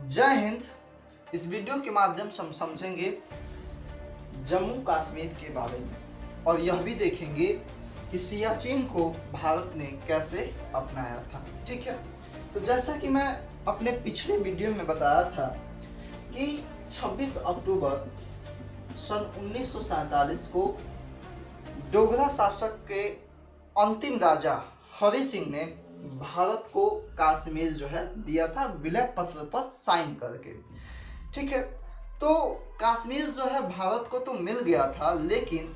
जय हिंद। इस वीडियो के माध्यम से हम समझेंगे जम्मू कश्मीर के बारे में और यह भी देखेंगे कि सियाचिन को भारत ने कैसे अपनाया था। ठीक है, तो जैसा कि मैं अपने पिछले वीडियो में बताया था कि 26 अक्टूबर सन 1947 को डोगरा शासक के अंतिम राजा हरि सिंह ने भारत को कश्मीर जो है दिया था विलय पत्र पर साइन करके। ठीक है, तो कश्मीर जो है भारत को तो मिल गया था, लेकिन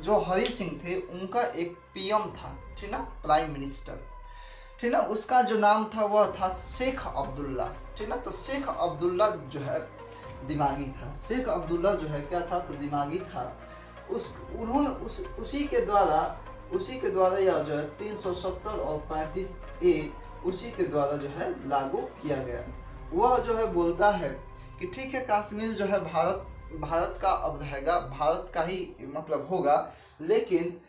जो हरि सिंह थे उनका एक पीएम था, ठीक ना, प्राइम मिनिस्टर, ठीक ना, उसका जो नाम था वह था शेख अब्दुल्ला। ठीक ना, तो शेख अब्दुल्ला जो है दिमागी था। शेख अब्दुल्ला जो है क्या था, तो दिमागी था। उसी के द्वारा यह जो है 370 और 35A उसी के द्वारा जो है लागू किया गया। वह जो है बोलता है कि ठीक है, कश्मीर जो है भारत का अब रहेगा, भारत का ही मतलब होगा, लेकिन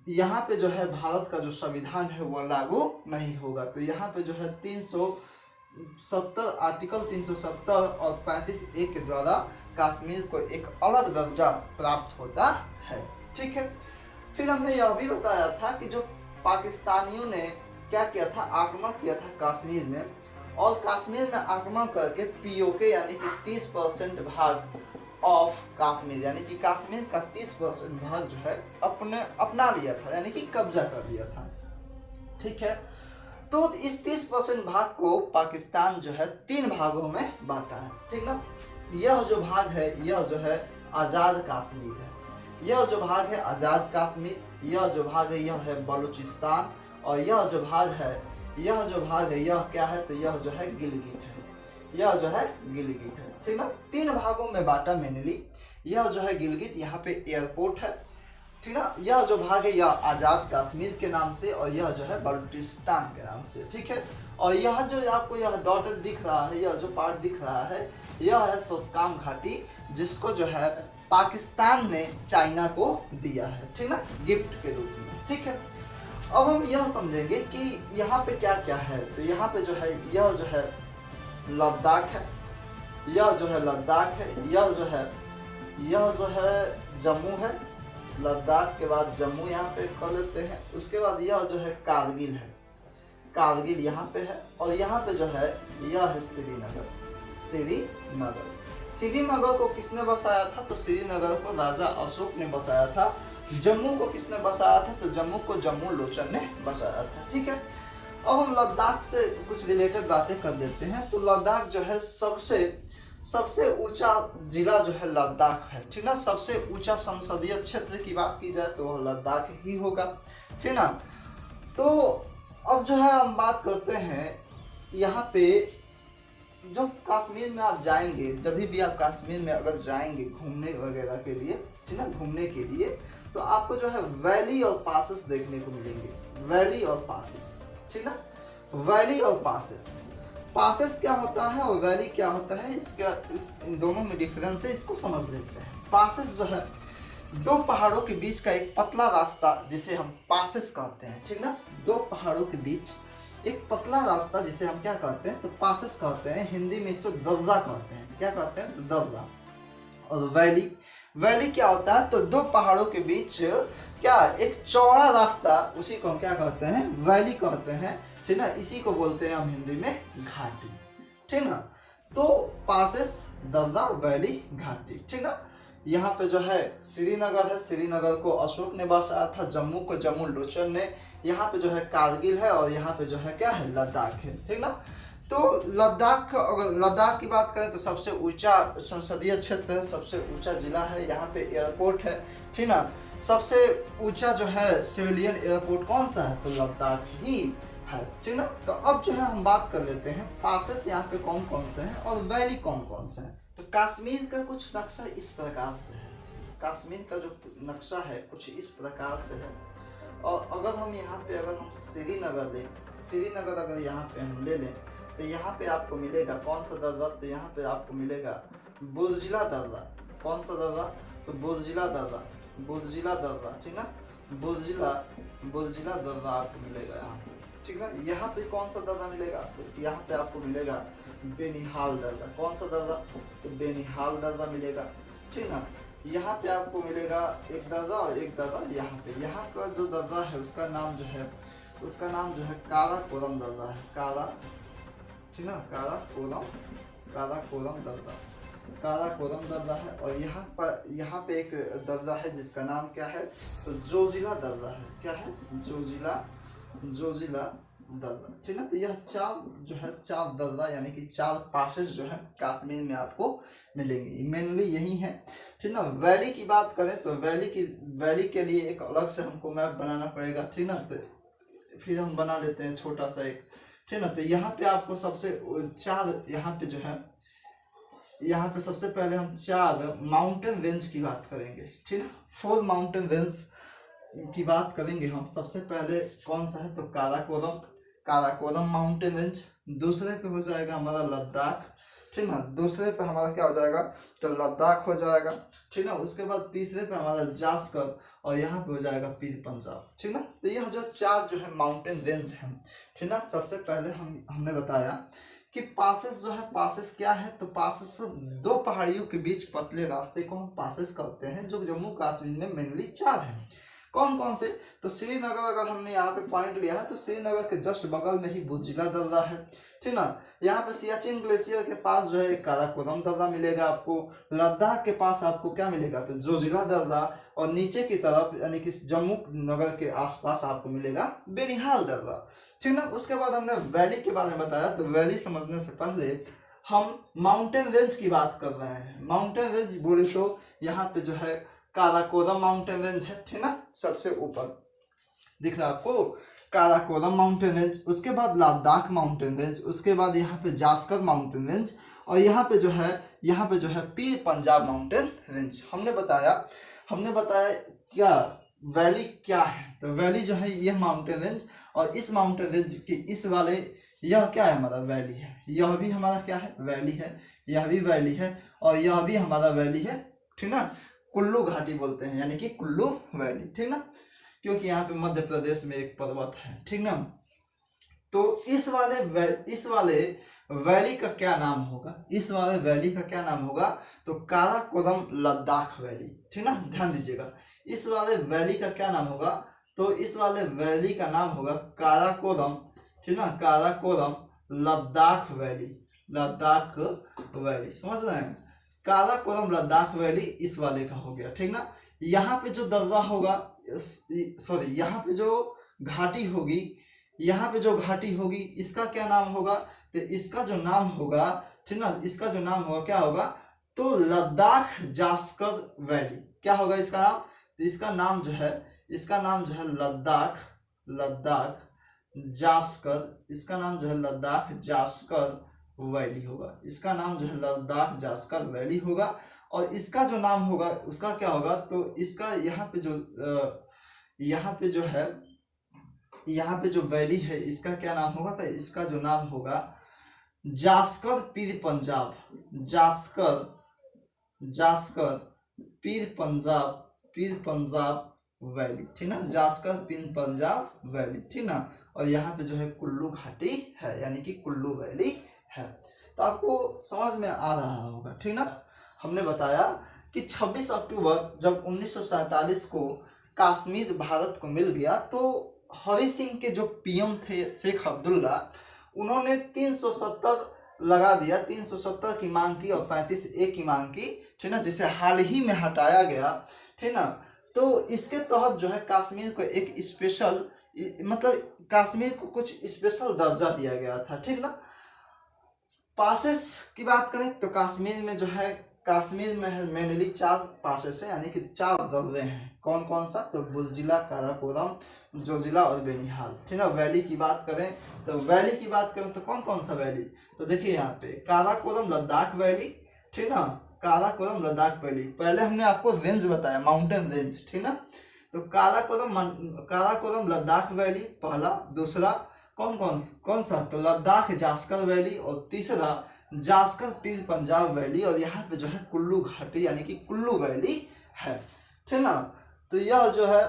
यहाँ पे जो है भारत का जो संविधान है वह लागू नहीं होगा। तो यहाँ पे जो है 370 आर्टिकल 370 और 35A के द्वारा कश्मीर को एक अलग दर्जा प्राप्त होता है। ठीक है, फिर हमने यह भी बताया था कि जो पाकिस्तानियों ने क्या किया था, आक्रमण किया था कश्मीर में, और कश्मीर में आक्रमण करके पीओके यानी कि 30% भाग ऑफ कश्मीर यानी कि कश्मीर का 30% भाग जो है अपना लिया था, यानी कि कब्जा कर लिया था। ठीक है, तो इस 30% भाग को पाकिस्तान जो है 3 भागों में बांटा है। ठीक ना, यह जो भाग है यह जो है आज़ाद कश्मीर है, यह जो भाग है आज़ाद कश्मीर, यह जो भाग है यह है बलूचिस्तान, और यह जो भाग है यह क्या है, तो यह जो है गिलगित है, यह जो है गिलगित है। ठीक ना, 3 भागों में बांटा मेनली। यह जो है गिलगित, यहाँ पे एयरपोर्ट है। ठीक ना, यह जो भाग है यह आज़ाद कश्मीर के नाम से, और यह जो है बलूचिस्तान के नाम से। ठीक है, और यह जो आपको यह डॉटर दिख रहा है, यह जो पार्ट दिख रहा है, यह है सस्काम घाटी, जिसको जो है पाकिस्तान ने चाइना को दिया है, ठीक ना, गिफ्ट के रूप में। ठीक है, अब हम यह समझेंगे कि यहाँ पे क्या क्या है। तो यहाँ पे जो है यह जो है लद्दाख है, यह जो है लद्दाख है, यह जो है जम्मू है। लद्दाख के बाद जम्मू यहाँ पे कर लेते हैं। उसके बाद यह जो है कारगिल है, कारगिल यहाँ पे है, और यहाँ पे जो है यह है श्रीनगर को किसने बसाया था, तो श्रीनगर को राजा अशोक ने बसाया था। जम्मू को किसने बसाया था, तो जम्मू को जम्मू लोचन ने बसाया था। ठीक है, अब हम लद्दाख से कुछ रिलेटेड बातें कर लेते हैं। तो लद्दाख जो है सबसे ऊंचा जिला जो है लद्दाख है। ठीक ना, सबसे ऊंचा संसदीय क्षेत्र की बात की जाए तो वह लद्दाख ही होगा। ठीक ना, तो अब जो है हम बात करते हैं यहाँ पे, जब कश्मीर में आप जाएंगे, जब भी आप कश्मीर में अगर जाएंगे घूमने वगैरह के लिए, ठीक ना, घूमने के लिए, तो आपको जो है वैली और पासेस देखने को मिलेंगे। वैली और पासेस, ठीक ना, वैली और पासेस क्या होता है और वैली क्या होता है, इन दोनों में डिफरेंस है, इसको समझ लेते हैं। पासेस जो है 2 पहाड़ों के बीच का एक पतला रास्ता, जिसे हम पासेस कहते हैं। ठीक ना, 2 पहाड़ों के बीच एक पतला रास्ता जिसे हम क्या कहते हैं, तो पासेस कहते हैं। हिंदी में इसको दर्रा कहते हैं। क्या कहते हैं, दर्रा। और वैली क्या होता है, तो 2 पहाड़ों के बीच क्या एक चौड़ा रास्ता, उसी को हम क्या कहते हैं, वैली कहते हैं। ठीक ना, इसी को बोलते हैं हम हिंदी में घाटी। ठीक ना, तो पासेस, दर्रा, वैली, घाटी। ठीक ना, यहाँ पे जो है श्रीनगर है, श्रीनगर को अशोक ने बसाया था। जम्मू को जम्मू लोचन ने। यहाँ पे जो है कारगिल है, और यहाँ पे जो है क्या है, लद्दाख है। ठीक ना, तो अगर लद्दाख की बात करें तो सबसे ऊंचा संसदीय क्षेत्र है, सबसे ऊंचा जिला है। यहाँ पे एयरपोर्ट है। ठीक ना, सबसे ऊंचा जो है सिविलियन एयरपोर्ट कौन सा है, तो लद्दाख ही है। ठीक ना, तो अब जो है हम बात कर लेते हैं पासेस यहाँ पे कौन कौन से हैं और वैली कौन कौन से हैं। तो कश्मीर का कुछ नक्शा इस प्रकार से है। कश्मीर का जो नक्शा है कुछ इस प्रकार से है। और अगर हम यहाँ पे श्रीनगर लें, श्रीनगर अगर यहाँ पे हम ले लें, तो यहाँ पे आपको मिलेगा कौन सा दर्रा, तो यहाँ पे आपको मिलेगा बुर्जिला दर्रा। कौन सा दर्रा, तो बुर्जिला दर्रा। ठीक ना, बुर्जिला दर्रा आपको मिलेगा यहाँ पे। ठीक है। यहाँ पे कौन सा दर्रा मिलेगा, तो यहाँ पे आपको मिलेगा बेनिहाल दर्रा। कौन सा दर्रा, तो बेनिहाल दर्रा मिलेगा, ठीक ना। यहाँ पे आपको मिलेगा एक दर्रा और एक दर्रा यहाँ पे। यहाँ का जो दर्रा है उसका नाम जो है काराकोरम दर्रा है, ठीक ना, काराकोरम दर्रा, काराकोरम दर्रा है। और यहाँ पे एक दर्रा है जिसका नाम क्या है, तो जोजिला दर्रा है। क्या है, जोजिला दर्रा, ठीक है। तो यह चार दर्रा यानी कि 4 पासेस जो है कश्मीर में आपको मिलेंगे, मेनली यही है, ठीक ना। वैली की बात करें तो वैली के लिए एक अलग से हमको मैप बनाना पड़ेगा, ठीक ना। तो फिर हम बना लेते हैं छोटा सा एक, ठीक ना। तो यहाँ पे आपको यहाँ पे सबसे पहले हम 4 माउंटेन रेंज की बात करेंगे, ठीक है। 4 माउंटेन रेंज की बात करेंगे हम। सबसे पहले कौन सा है, तो काराकोरम माउंटेन रेंज। दूसरे पे हो जाएगा हमारा लद्दाख, ठीक ना। दूसरे पे हमारा क्या हो जाएगा, तो लद्दाख हो जाएगा, ठीक ना। उसके बाद तीसरे पे हमारा जास्कर और यहाँ पे हो जाएगा पीर पंजाब, ठीक ना। तो यह जो 4 जो है माउंटेन रेंज है, ठीक ना। सबसे पहले हमने बताया कि पासेस क्या है, तो पासेस 2 पहाड़ियों के बीच पतले रास्ते को हम पासेस कहते हैं, जो जम्मू कश्मीर में मेनली 4 हैं। कौन कौन से, तो श्रीनगर अगर हमने यहाँ पे पॉइंट लिया है तो श्रीनगर के जस्ट बगल में ही बुजिला दर्रा है, ठीक ना। यहाँ पे सियाचिन ग्लेशियर के पास जो है काराकोरम दर्रा मिलेगा आपको। लद्दाख के पास आपको क्या मिलेगा, तो जोजिला दर्रा। और नीचे की तरफ यानी कि जम्मू नगर के आसपास आपको मिलेगा बेनिहाल दर्रा, ठीक ना। उसके बाद हमने वैली के बारे में बताया। तो वैली समझने से पहले हम माउंटेन रेंज की बात कर रहे हैं। माउंटेन रेंज बोले तो यहाँ पे जो है काराकोरम माउंटेन रेंज है, ठीक ना, सबसे ऊपर दिख रहा है आपको काराकोरम माउंटेन रेंज। उसके बाद लद्दाख माउंटेन रेंज, उसके बाद यहाँ पे जास्कर माउंटेन रेंज, और यहाँ पे जो है पीर पंजाब माउंटेन रेंज। हमने बताया क्या वैली क्या है, तो वैली जो है यह माउंटेन रेंज, और इस माउंटेन रेंज की इस वाले यह क्या है, हमारा वैली है। यह भी हमारा क्या है, वैली है। यह भी वैली है और यह भी हमारा वैली है, ठीक ना। कुल्लू घाटी बोलते हैं, यानी कि कुल्लू वैली, ठीक ना, क्योंकि यहाँ पे मध्य प्रदेश में एक पर्वत है, ठीक ना। तो इस वाले वैली का क्या नाम होगा, इस वाले वैली का क्या नाम होगा, तो काराकोरम लद्दाख वैली, ठीक ना। ध्यान दीजिएगा, इस वाले वैली का क्या नाम होगा, तो इस वाले वैली का नाम होगा काराकोरम, ठीक ना, काराकोरम लद्दाख वैली, समझ रहे हैं। काराकोरम लद्दाख वैली इस वाले का हो गया, ठीक ना। यहाँ पे जो दर्रा होगा, सॉरी, यहाँ पे जो घाटी होगी, इसका क्या नाम होगा, तो इसका जो नाम होगा, ठीक ना, इसका जो नाम होगा क्या होगा, तो लद्दाख जास्कर वैली। क्या होगा इसका नाम, तो इसका नाम जो है लद्दाख जास्कर, इसका नाम जो है लद्दाख जास्कर वैली होगा। इसका नाम जो है लद्दाख जास्कर वैली होगा। और इसका जो नाम होगा उसका क्या होगा, तो इसका यहाँ पे जो वैली है इसका क्या नाम होगा, तो इसका जो नाम होगा जास्कर पीर पंजाब, जास्कर पीर पंजाब वैली, ठीक ना, जास्कर पीर पंजाब वैली, ठीक ना। और यहाँ पे जो है कुल्लू घाटी है, यानी कि कुल्लू वैली है। तो आपको समझ में आ रहा होगा, ठीक ना। हमने बताया कि 26 अक्टूबर जब 1947 को कश्मीर भारत को मिल गया, तो हरि सिंह के जो पीएम थे शेख अब्दुल्ला, उन्होंने 370 लगा दिया, 370 की मांग की और 35A की मांग की, ठीक ना, जिसे हाल ही में हटाया गया, ठीक ना। तो इसके तहत जो है कश्मीर को एक स्पेशल, मतलब कश्मीर को कुछ स्पेशल दर्जा दिया गया था, ठीक ना। पासेस की बात करें तो कश्मीर में है मेनली 4 पासेस है, यानी कि 4 दर्रे हैं। कौन कौन सा, तो बुजिला, काराकोरम, जोजिला और बेनिहाल, ठीक ना। वैली की बात करें तो कौन कौन सा वैली, तो देखिए यहाँ पे काराकोरम लद्दाख वैली, ठीक ना, काराकोरम लद्दाख वैली। पहले हमने आपको रेंज बताया, माउंटेन रेंज, ठीक ना। तो काराकोरम लद्दाख वैली पहला। दूसरा कौन सा, तो लद्दाख जास्कर वैली। और तीसरा जास्कर पीर पंजाब वैली। और यहाँ पे जो है कुल्लू घाटी यानी कि कुल्लू वैली है, ठीक ना। तो यह जो है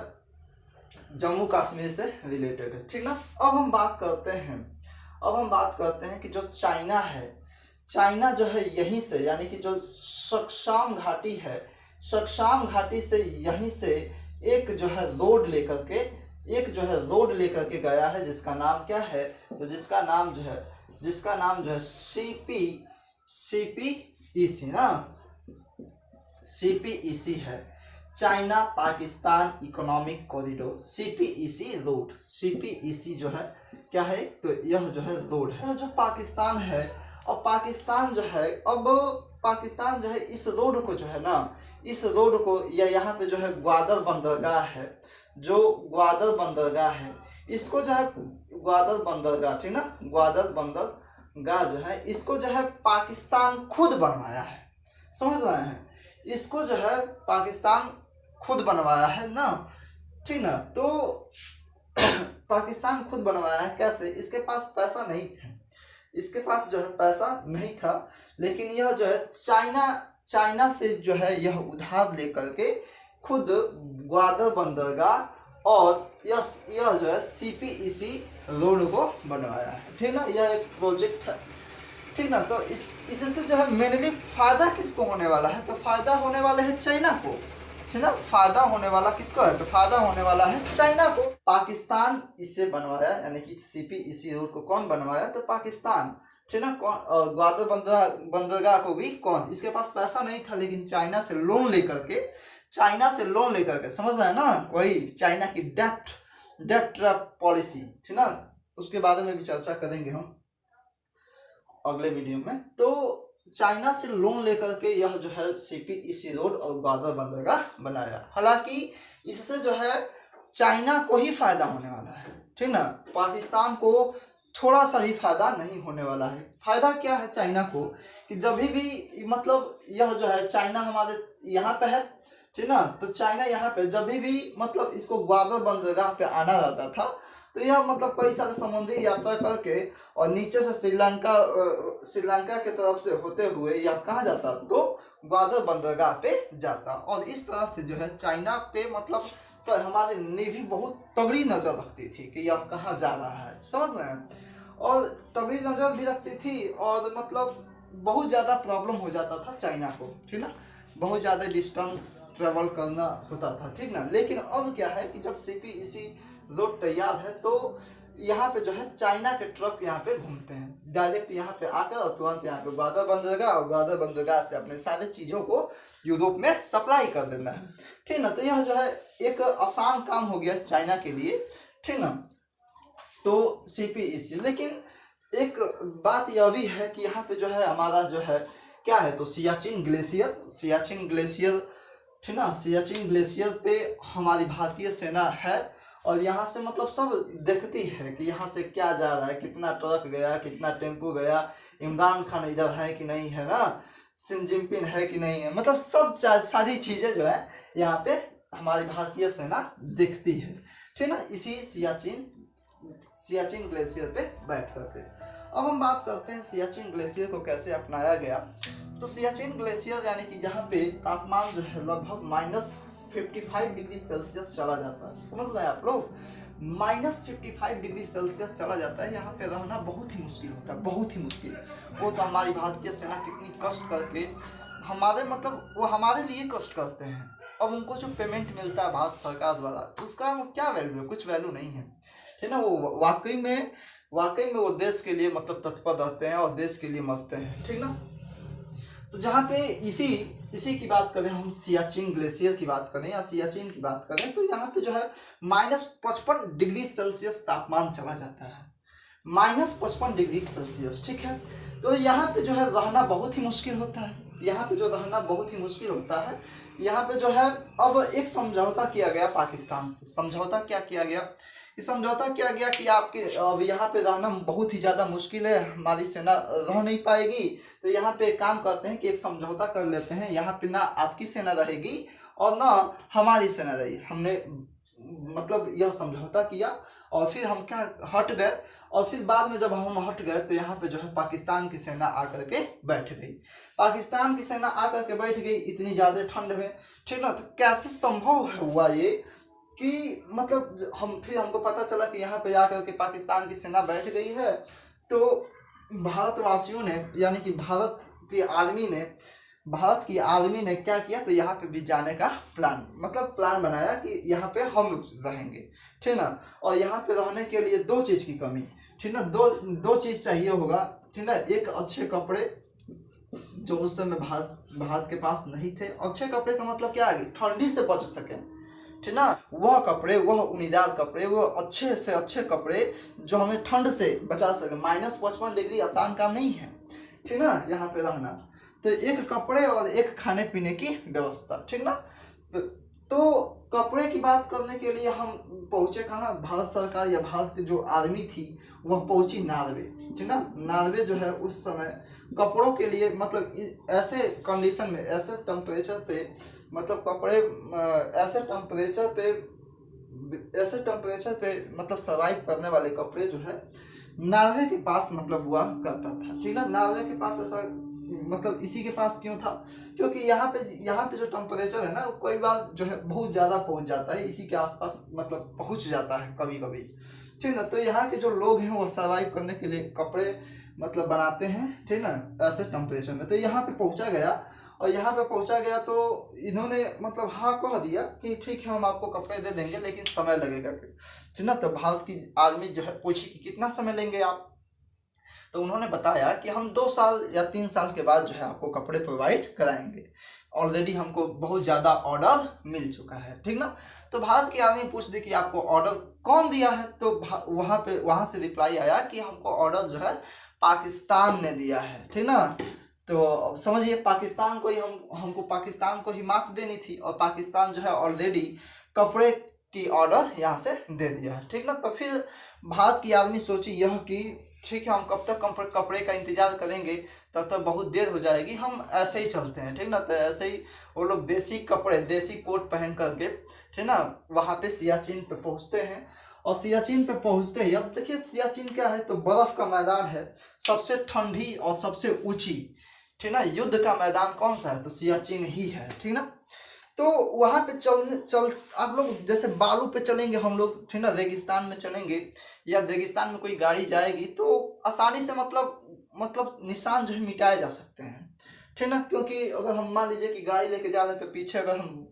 जम्मू कश्मीर से रिलेटेड है, ठीक ना। अब हम बात करते हैं कि जो चाइना है, चाइना जो है यहीं से, यानी कि जो सक्साम घाटी है, सक्साम घाटी से यहीं से एक जो है रोड लेकर के गया है, जिसका नाम क्या है, तो जिसका नाम जो है सीपीईसी ना, सीपीईसी है, China Pakistan economic corridor, CPEC road. CPEC जो है क्या है, तो यह जो है रोड है जो पाकिस्तान है। और पाकिस्तान जो है इस रोड को जो है ना, इस रोड को, या यहाँ पे जो है ग्वादर बंदरगाह है, इसको जो है ग्वादर बंदरगाह, ठीक ना, ग्वादर बंदरगाह जो है, इसको जो है पाकिस्तान खुद बनवाया है, समझ रहे हैं, इसको जो है पाकिस्तान खुद बनवाया है ना, ठीक ना। तो पाकिस्तान खुद बनवाया है, कैसे, इसके पास पैसा नहीं था, लेकिन यह जो है चाइना से जो है यह उधार लेकर के खुद ग्वादर बंदरगाह और यह जो है सीपीईसी रोड को बनवाया है, ठीक ना। यह एक प्रोजेक्ट है, ठीक ना। तो इससे जो है मेनली फायदा किसको होने वाला है, तो फायदा होने वाला है चाइना को, ठीक ना। फायदा होने वाला किसको है, तो फायदा होने वाला है चाइना को। पाकिस्तान इसे बनवाया, यानी कि सीपीईसी रोड को कौन बनवाया, तो पाकिस्तान, ठीक ना। कौन, ग्वादर बंदरगाह को भी कौन, इसके पास पैसा नहीं था, लेकिन चाइना से लोन लेकर के, समझ रहे हैं ना, वही चाइना की डेप्ट पॉलिसी, ठीक ना। उसके बारे में भी चर्चा करेंगे हम अगले वीडियो में। तो चाइना से लोन लेकर के यह जो है सीपीईसी रोड और ग्वादर बंदरगाह बनाया। हालांकि इससे जो है चाइना को ही फायदा होने वाला है, ठीक ना, पाकिस्तान को थोड़ा सा भी फायदा नहीं होने वाला है। फायदा क्या है चाइना को, कि जब भी मतलब यह जो है चाइना हमारे यहाँ पे है, ठीक ना, तो चाइना यहाँ पे जब भी मतलब इसको ग्वादर बंदरगाह पे आना रहता था, तो यह मतलब कई सारे समुद्री यात्रा करके और नीचे से श्रीलंका के तरफ से होते हुए यह कहाँ जाता, तो ग्वादर बंदरगाह पे जाता। और इस तरह से जो है चाइना पे मतलब तो हमारी नेवी बहुत तगड़ी नज़र रखती थी कि यह कहाँ जा रहा है, समझ रहे हैं, और तगड़ी नज़र भी रखती थी, और मतलब बहुत ज़्यादा प्रॉब्लम हो जाता था चाइना को, ठीक ना, बहुत ज़्यादा डिस्टेंस ट्रेवल करना होता था, ठीक ना। लेकिन अब क्या है कि जब सीपीईसी रोड तैयार है, तो यहाँ पे जो है चाइना के ट्रक यहाँ पे घूमते हैं डायरेक्ट यहाँ पे आकर, और तुरंत यहाँ पे ग्वादर बंदरगाह, और ग्वादर बंदरगाह से अपने सारे चीज़ों को यूरोप में सप्लाई कर देना है, ठीक ना। तो यह जो है एक आसान काम हो गया चाइना के लिए, ठीक ना। तो सीपीईसी, लेकिन एक बात यह भी है कि यहाँ पे जो है हमारा जो है क्या है, तो सियाचिन ग्लेशियर, ठीक ना, सियाचिन ग्लेशियर पे हमारी भारतीय सेना है, और यहाँ से मतलब सब देखती है कि यहाँ से क्या जा रहा है, कितना ट्रक गया, कितना टेम्पो गया, इमरान खान इधर है कि नहीं है ना, शी जिनपिंग है कि नहीं है, मतलब सब सारी चीज़ें जो है यहाँ पे हमारी भारतीय सेना देखती है, ठीक ना, इसी सियाचिन ग्लेशियर पे बैठ करके। अब हम बात करते हैं सियाचिन ग्लेशियर को कैसे अपनाया गया। तो सियाचिन ग्लेशियर यानी कि जहाँ पे तापमान जो है लगभग -55 डिग्री सेल्सियस चला जाता है, समझ रहे हैं आप लोग, -55 डिग्री सेल्सियस चला जाता है। यहाँ पे रहना बहुत ही मुश्किल होता है, बहुत ही मुश्किल। वो तो हमारी भारतीय सेना कितनी कष्ट करके वो हमारे लिए कष्ट करते हैं। अब उनको जो पेमेंट मिलता है भारत सरकार द्वारा, उसका क्या वैल्यू है, कुछ वैल्यू नहीं है, ठीक ना। वो वाकई में वो देश के लिए मतलब तत्पर रहते हैं और देश के लिए मरते हैं, ठीक ना। तो जहाँ पे इसी की बात करें, हम सियाचिन ग्लेशियर की बात करें या सियाचिन की बात करें, तो यहाँ पे जो है -55 डिग्री सेल्सियस तापमान चला जाता है, -55 डिग्री सेल्सियस, ठीक है। तो यहाँ पे जो है रहना बहुत ही मुश्किल होता है, यहाँ पे जो है अब एक समझौता किया गया पाकिस्तान से। समझौता क्या किया गया कि आपके अब यहाँ पे रहना बहुत ही ज़्यादा मुश्किल है, हमारी सेना रह नहीं पाएगी, तो यहाँ पे काम करते हैं कि एक समझौता कर लेते हैं, यहाँ पे ना आपकी सेना रहेगी और ना हमारी सेना रहेगी। हमने मतलब यह समझौता किया और फिर हम क्या हट गए, और फिर बाद में जब हम हट गए तो यहाँ पे जो है पाकिस्तान की सेना आकर के बैठ गई, इतनी ज़्यादा ठंड में, ठीक ना। तो कैसे संभव हुआ ये कि मतलब हमको पता चला कि यहाँ पे आकर के पाकिस्तान की सेना बैठ गई है, तो भारतवासियों ने यानी कि भारत की आर्मी ने क्या किया, तो यहाँ पे भी जाने का प्लान बनाया कि यहाँ पे हम लोग रहेंगे, ठीक ना। और यहाँ पे रहने के लिए दो चीज़ की कमी, ठीक ना, दो चीज़ चाहिए होगा, ठीक ना। एक अच्छे कपड़े, जो उस समय भारत के पास नहीं थे। अच्छे कपड़े का मतलब क्या है, ठंडी से बच सके, ठीक ना। वह ऊनीदार कपड़े, वो अच्छे से अच्छे कपड़े जो हमें ठंड से बचा सके। -55 डिग्री आसान काम नहीं है, ठीक ना, यहाँ पे रहना। तो एक कपड़े और एक खाने पीने की व्यवस्था, ठीक ना। तो कपड़े की बात करने के लिए हम पहुँचे कहाँ, भारत सरकार या भारत की जो आर्मी थी वह पहुँची नॉर्वे, ठीक ना। नॉर्वे जो है उस समय कपड़ों के लिए मतलब ऐसे कंडीशन में, ऐसे टेम्परेचर पे, मतलब कपड़े ऐसे टेम्परेचर पे मतलब सर्वाइव करने वाले कपड़े जो है नॉर्वे के पास मतलब हुआ करता था, ठीक ना। नॉर्वे के पास ऐसा मतलब इसी के पास क्यों था, क्योंकि यहाँ पे जो टेम्परेचर है ना, कोई बार जो है बहुत ज़्यादा पहुँच जाता है, इसी के आसपास मतलब पहुँच जाता है कभी कभी, ठीक ना। तो यहाँ के जो लोग हैं वो सर्वाइव करने के लिए कपड़े मतलब बनाते हैं, ठीक ना, ऐसे टेम्परेचर में। तो यहाँ पे पहुँचा गया, तो इन्होंने मतलब हाँ कह दिया कि ठीक है हम आपको कपड़े दे देंगे, लेकिन समय लगेगा, ठीक ना। तो भारत की आर्मी जो है पूछी कि कितना समय लेंगे आप, तो उन्होंने बताया कि हम 2 साल या 3 साल के बाद जो है आपको कपड़े प्रोवाइड कराएंगे। ऑलरेडी हमको बहुत ज़्यादा ऑर्डर मिल चुका है, ठीक ना। तो भारत की आर्मी पूछ दी कि आपको ऑर्डर कौन दिया है, तो वहाँ से रिप्लाई आया कि हमको ऑर्डर जो है पाकिस्तान ने दिया है, ठीक ना। तो समझिए पाकिस्तान को ही हमको पाकिस्तान को ही मार्क देनी थी, और पाकिस्तान जो है ऑलरेडी कपड़े की ऑर्डर यहाँ से दे दिया है, ठीक ना। तो फिर भारत की आर्मी सोची यह कि ठीक है हम कब तक कपड़े का इंतजार करेंगे, तब तक बहुत देर हो जाएगी, हम ऐसे ही चलते हैं, ठीक ना। तो ऐसे ही वो लोग देसी कपड़े, देसी कोट पहन करके, ठीक ना, वहाँ पे सियाचिन पे पहुँचते हैं। और सियाचिन पे पहुँचते ही, अब देखिए सियाचिन क्या है, तो बर्फ़ का मैदान है, सबसे ठंडी और सबसे ऊंची, ठीक ना। युद्ध का मैदान कौन सा है, तो सियाचिन ही है, ठीक ना। तो वहाँ पे आप लोग जैसे बालू पे चलेंगे हम लोग, ठीक ना, रेगिस्तान में चलेंगे या रेगिस्तान में कोई गाड़ी जाएगी तो आसानी से मतलब निशान जो है मिटाए जा सकते हैं, ठीक ना। क्योंकि अगर हम मान लीजिए कि गाड़ी लेके जा रहे हैं, तो पीछे अगर हम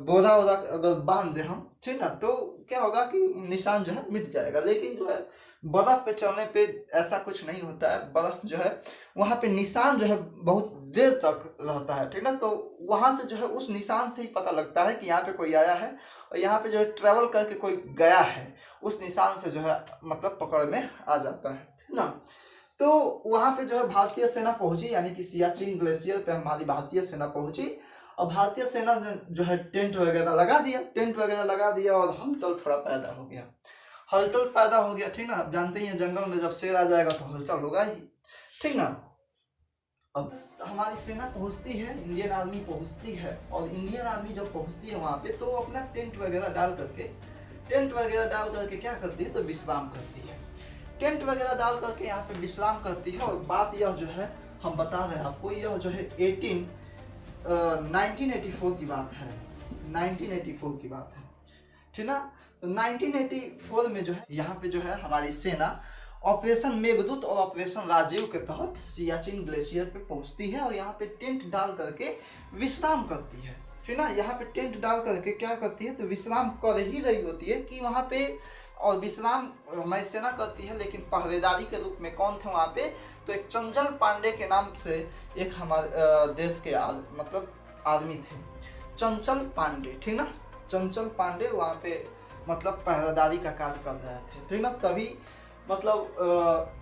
बोरा अगर बांध दें हम, ठीक ना, तो क्या होगा कि निशान जो है मिट जाएगा। लेकिन जो है बर्फ़ पे चलने पे ऐसा कुछ नहीं होता है, बर्फ़ जो है वहाँ पे निशान जो है बहुत देर तक रहता है, ठीक ना। तो वहाँ से जो है उस निशान से ही पता लगता है कि यहाँ पे कोई आया है, और यहाँ पे जो है ट्रैवल करके कोई गया है, उस निशान से जो है मतलब पकड़ में आ जाता है, ठीक ना। तो वहाँ पे जो है भारतीय सेना पहुँची, यानी कि सियाचिन ग्लेशियर पे हमारी भारतीय सेना पहुँची, और भारतीय सेना ने जो है टेंट वगैरह लगा दिया, और हलचल पैदा हो गया, ठीक ना। आप जानते ही हैं जंगल में जब शेर आ जाएगा तो हलचल होगा ही, ठीक ना। अब हमारी सेना पहुंचती है, इंडियन आर्मी पहुंचती है, और इंडियन आर्मी जब पहुंचती है वहाँ पे, तो अपना टेंट वगैरह डाल करके क्या करती है, तो विश्राम करती है। टेंट वगैरह डाल करके यहाँ पे विश्राम करती है। और बात यह जो है हम बता रहे हैं आपको, यह जो है 1984 की बात है, 1984 की बात है, ठीक ना। तो 1984 में जो है यहाँ पे जो है हमारी सेना ऑपरेशन मेघदूत और ऑपरेशन राजीव के तहत सियाचिन ग्लेशियर पे पहुँचती है, और यहाँ पे टेंट डाल करके विश्राम करती है, ठीक ना। यहाँ पे टेंट डाल करके क्या करती है, तो विश्राम कर ही रही होती है कि वहाँ पे, और विश्राम हमारी सेना करती है, लेकिन पहरेदारी के रूप में कौन थे वहाँ पे, तो एक चंचल पांडे के नाम से एक हमारे देश के मतलब आदमी थे, चंचल पांडे, ठीक ना। चंचल पांडे वहाँ पे मतलब पहरेदारी का कार्य कर रहे थे, ठीक ना। तभी मतलब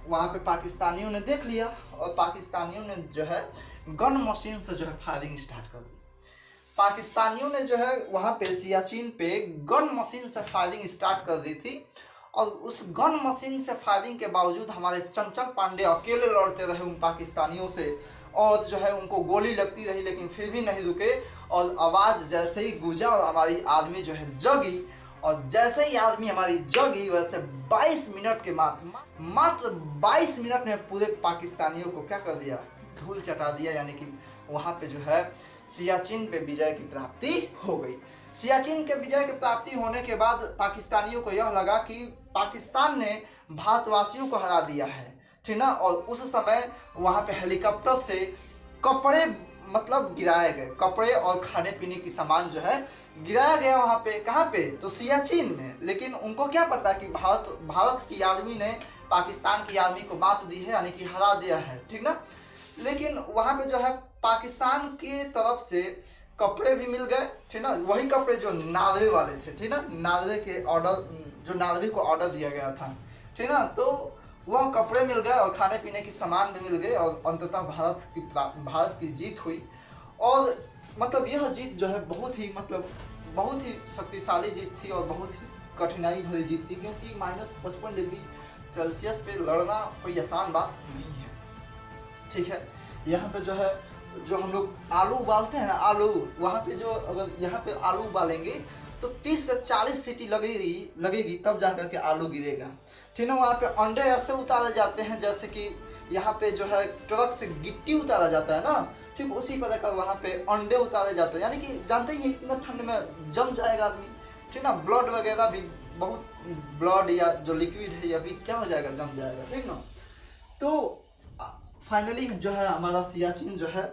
वहाँ पे पाकिस्तानियों ने देख लिया, और पाकिस्तानियों ने जो है गन मशीन से जो है फायरिंग स्टार्ट कर दी। पाकिस्तानियों ने जो है वहाँ पे सियाचिन पे गन मशीन से फायरिंग स्टार्ट कर दी थी, और उस गन मशीन से फायरिंग के बावजूद हमारे चंचल पांडे अकेले लड़ते रहे उन पाकिस्तानियों से, और जो है उनको गोली लगती रही, लेकिन फिर भी नहीं रुके। और आवाज़ जैसे ही गूंजा और हमारी आर्मी जो है जगी, और जैसे ही आर्मी हमारी जगी वैसे 22 मिनट के मात्र 22 मिनट में पूरे पाकिस्तानियों को क्या कर दिया, धूल चटा दिया। यानी कि वहाँ पे जो है सियाचिन पे विजय की प्राप्ति हो गई। सियाचिन के विजय की प्राप्ति होने के बाद पाकिस्तानियों को यह लगा कि पाकिस्तान ने भारतवासियों को हरा दिया है, ठीक ना। और उस समय वहाँ पे हेलीकॉप्टर से कपड़े मतलब गिराए गए, कपड़े और खाने पीने की सामान जो है गिराया गया वहाँ पे। कहाँ पे? तो सियाचिन में। लेकिन उनको क्या पता कि भारत की आर्मी ने पाकिस्तान की आर्मी को मात दी है, यानी कि हरा दिया है, ठीक ना। लेकिन वहाँ पे जो है पाकिस्तान की तरफ से कपड़े भी मिल गए, ठीक ना। वही कपड़े जो नार्वे वाले थे, ठीक ना, नार्वे के ऑर्डर, जो नार्वे को ऑर्डर दिया गया था, ठीक ना। तो वह कपड़े मिल गए और खाने पीने की सामान भी मिल गए और अंततः भारत की जीत हुई। और मतलब यह जीत जो है बहुत ही शक्तिशाली जीत थी और बहुत ही कठिनाई भरी जीत थी, क्योंकि -55 डिग्री सेल्सियस पे लड़ना कोई आसान बात नहीं है, ठीक है। यहाँ पे जो है, जो हम लोग आलू उबालते हैं ना, आलू, वहाँ पे जो अगर यहाँ पे आलू उबालेंगे तो 30 से 40 सीटी लगेगी तब जाकर के आलू गिरेगा, ठीक ना। वहाँ पे अंडे ऐसे उतारे जाते हैं जैसे कि यहाँ पे जो है ट्रक से गिट्टी उतारा जाता है ना, ठीक उसी प्रकार का वहाँ पे अंडे उतारे जाते हैं। यानी कि जानते ही इतना ठंड में जम जाएगा आदमी, ठीक ना। ब्लड वगैरह भी बहुत, ब्लड या जो लिक्विड है या भी क्या हो जाएगा, जम जाएगा, ठीक ना। तो फाइनली जो है हमारा सियाचिन जो है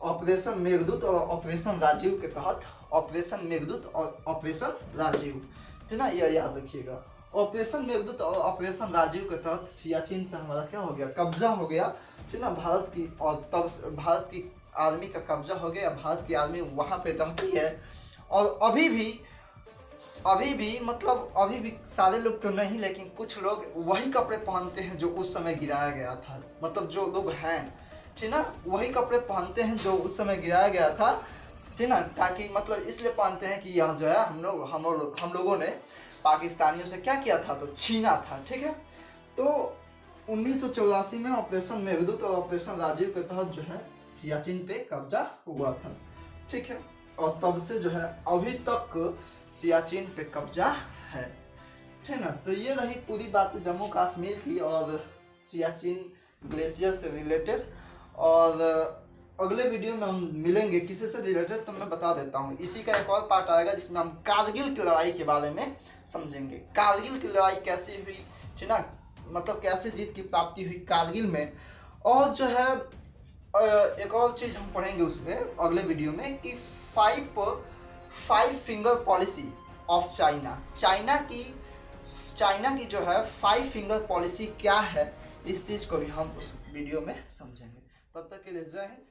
ऑपरेशन मेघदूत और ऑपरेशन राजीव के तहत, ऑपरेशन मेघदूत और ऑपरेशन राजीव, ठीक ना, यह याद रखिएगा। ऑपरेशन मेघदूत और ऑपरेशन राजीव के तहत सियाचिन पे हमारा क्या हो गया, कब्जा हो गया, ठीक ना, भारत की। और तब भारत की आर्मी का कब्जा हो गया, भारत की आर्मी वहाँ पे रहती है। और अभी भी मतलब अभी भी सारे लोग तो नहीं, लेकिन कुछ लोग वही कपड़े पहनते हैं जो उस समय गिराया गया था। मतलब जो लोग हैं, ठीक ना, वही कपड़े पहनते हैं जो उस समय गिराया गया था, ठीक ना। ताकि मतलब इसलिए पहनते हैं कि यह जो है हम लोगों ने पाकिस्तानियों से क्या किया था, तो छीना था, ठीक है। तो 1984 में ऑपरेशन मेघदूत और ऑपरेशन राजीव के तहत जो है सियाचिन पे कब्जा हुआ था, ठीक है। और तब से जो है अभी तक सियाचिन पे कब्जा है, ठीक ना। तो ये रही पूरी बात जम्मू कश्मीर की और सियाचिन ग्लेशियर से रिलेटेड। और अगले वीडियो में हम मिलेंगे किसी से रिलेटेड, तो मैं बता देता हूँ। इसी का एक और पार्ट आएगा जिसमें हम कारगिल की लड़ाई के बारे में समझेंगे। कारगिल की लड़ाई कैसी हुई, ठीक ना, मतलब कैसे जीत की प्राप्ति हुई कारगिल में। और जो है एक और चीज़ हम पढ़ेंगे उसमें अगले वीडियो में कि five finger policy of China की जो है 5 फिंगर पॉलिसी क्या है, इस चीज़ को भी हम उस वीडियो में समझेंगे। तब तक के लिए जय हिंद।